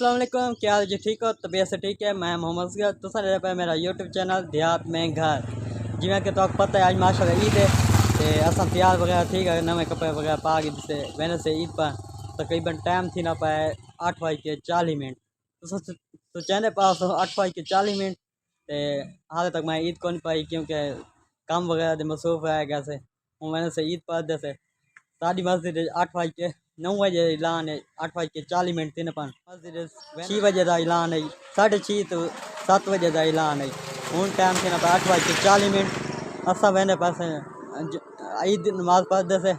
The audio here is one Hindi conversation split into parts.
अस्सलाम वालेकुम, क्या हाल जी? ठीक हो? तबीयत से ठीक है? मैं मोहम्मद असगर, तुसा रह पे मेरा यूट्यूब चैनल देहात में घर। जिमें कि तो पता है, आज माशाल्लाह ईद है तो असा तैयार वगैरह ठीक है, नवे कपड़े वगैरह पा के जिससे मैंने से ईद पर तकरीबन टाइम थी ना पाए 8:40 तो चैनल पास 8:40 तो हाल तक मैं ईद को नहीं पाई क्योंकि काम वगैरह से मसरूफ है कैसे हूँ। मैंने से ईद पर से साड़ी मस्जिद 8:09 ऐलान है, 8:40 3 मस्जिद 6 का ऐलान है, 6:30 तो 7 का ऐलान है। हूँ टाइम थे ना 8:40 असा वहने पास ईद नमाज पढ़ते से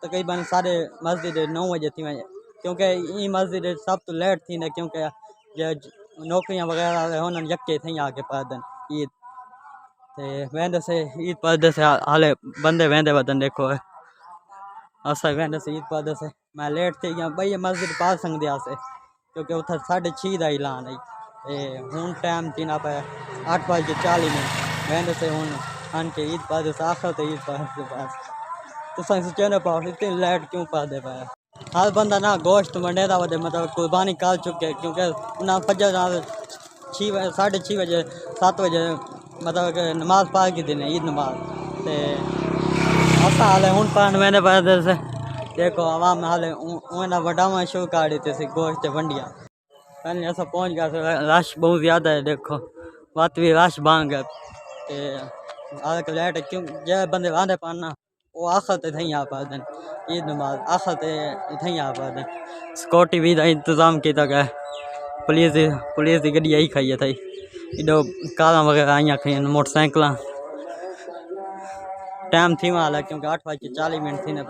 तकरीबन साढ़े मस्जिद 9 थी वजे क्योंकि ये मस्जिद सब तो लेट थी ना क्योंकि नौकरियाँ वगैरह होने यके थी आके पढ़न ईद वेंदे से ईद पढ़ते से हाले बंदे वेंदे वदन देखो असा वेंदे से ईद पढ़ते से मैं लेट थी गया भाई मस्जिद पास संगदे आसे क्योंकि उधर 6:30 का ऐलान है। हूँ टाइम थी ना पे 8:40 वेंदे से हूँ आन के ईद पढ़ते से आखिर तो ईद पढ़ते पास तो सोचने पाओ इतनी लेट क्यों पढ़ते पाए। हर बंदा ना गोश्त मंडेदा वजह मतलब कुर्बानी कर चुके क्योंकि उन्हें फजर 6 बजे 6:30 7 मतलब कि नमाज पढ़ के दिन ईद नमाज तो असा हाले हूँ पढ़ मैंने पढ़ते से देखो आवाम हाले उन्हें वडावा शुरू कर देते से गोश्त वंडिया पहले ऐसा पहुँच गया रश बहुत ज़्यादा है। देखो बात भी रश बांग है तो लेट क्यों जो बंदे वादे पाना वो आखिर ते थी आ पादन ईद नमाज आखिर ते थी आ पादन सिक्योरिटी भी इंतजाम किया गया पुलिस की गड्डी आई खाई थी इडो कारा वगैरह आई खाई मोटरसाइकिल टाइम थी वाला क्योंकि 8:40 थी ना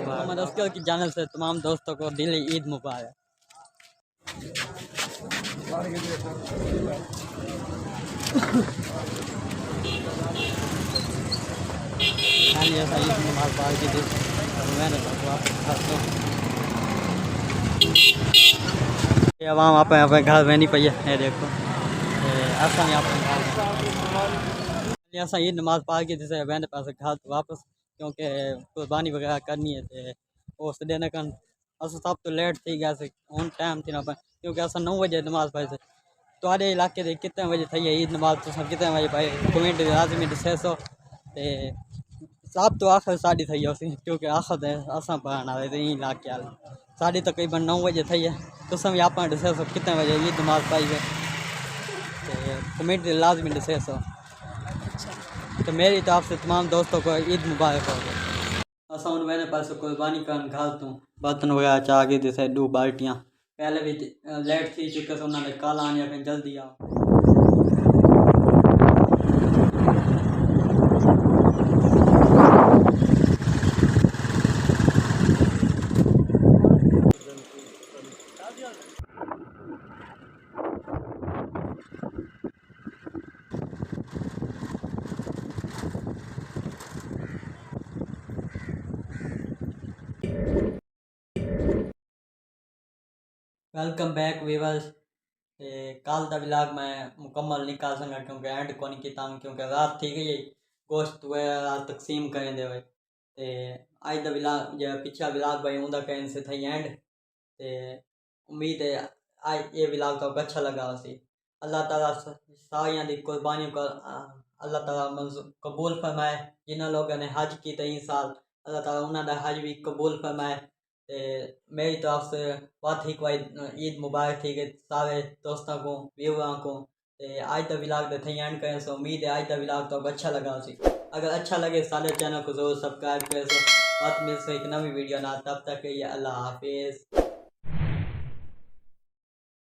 मोहम्मद अस्कर की जानिब से तमाम दोस्तों को दिली ईद मुबारक। नमाज पढ़ की थी मैंने आवाम अपने अपने घर में नहीं पी है देखो ऐसा नहीं अपने ऐसा ईद नमाज पढ़ की थी मैंने पास घर वापस क्योंकि कुर्बानी वगैरह करनी है तो उस दिन कन अस सब तो लेट थी गया हूँ टाइम थी ना क्योंकि अस 9 नमाज पढ़े थोड़े इलाके के कितने बजे थी है ईद नमाज तो कितने बजे पाए कमेंट लाजमी दसे सो सब तो आखिर साड़ी थी उसी क्योंकि आखिर असा पढ़ना इलाके वाले साड़ी तकरीबन 9 थी है तुम भी आप दसे सो कितने बजे ईद नमाज पाई है कमेंट लाजमी दसे सो तो मेरी तरफ से तमाम दोस्तों को ईद मुबारक हो गई। असा हूँ मैंने पास कुर्बानी कर घाल तू बर्तन वगैरह चाह के जैसे 2 बाल्टियाँ पहले भी लेट थी चुके से उन्होंने कल आने फिर जल्दी आओ। Welcome back viewers. कल का व्लॉग मैं मुकम्मल नहीं कर सका क्योंकि एंड को नहीं किया क्योंकि रात थी गई गोश्त वगैरह तकसीम करें दे हुए अज का व्लॉग जो पिछला व्लॉग भाई उनका कहीं से थी एंड उम्मीद है आज ये व्लॉग तो अच्छा लगा उसी अल्लाह ताला सारियां दी कुर्बानियों का अल्लाह ताला कबूल फरमाए जिन्होंने लोगों ने हज की 3 साल अल्लाह ताला उन्होंने हज भी कबूल फरमाए ते मेरी तरफ से बहुत ही कोई ईद मुबारक थी कि सारे दोस्तों को व्यूअरों को। ते आज का व्लॉग तो थी एंड करें सो उम्मीद है आज का व्लॉग तो अच्छा लगा उसी। अगर अच्छा लगे सारे चैनल को जरूर सब्सक्राइब करें सो बात मिल से एक नवी वीडियो ना, तब तक के लिए अल्लाह हाफिज़।